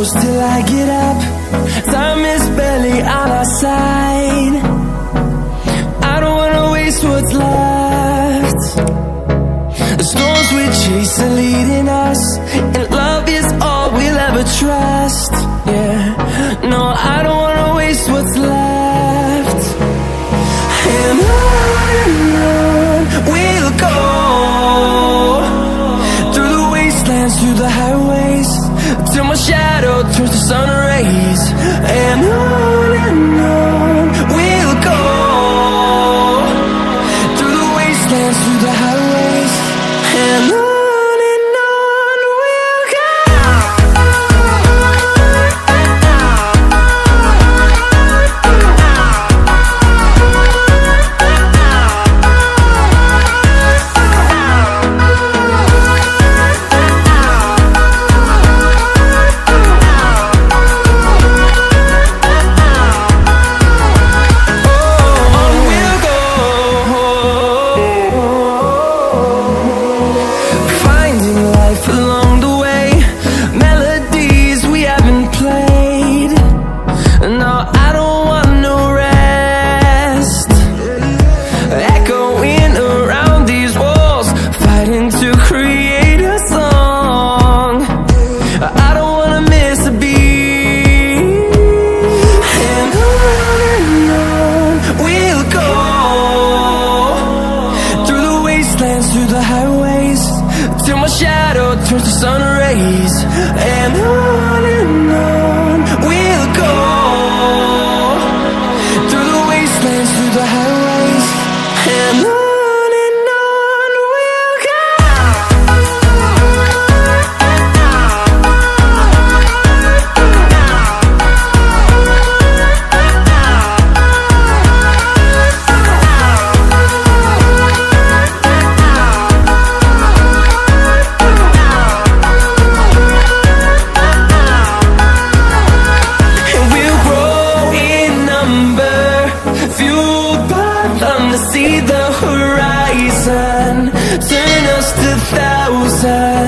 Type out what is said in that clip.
close till I get up. Time is barely on our side. I don't wanna waste what's left. The storms we chase are leading us, and love is all we'll ever trust. Yeah, no, I don't wanna waste what's left. And on we'll go, through the wastelands, through the highways, till my shadow turns to sun rays. And on we'll go, through the wastelands, through the highways, and on we'll go. Through the highways, till my shadow turns to sun rays. And on we'll go, through the wastelands, through the highways, and on we'll go. See the horizon, turn us to thousands.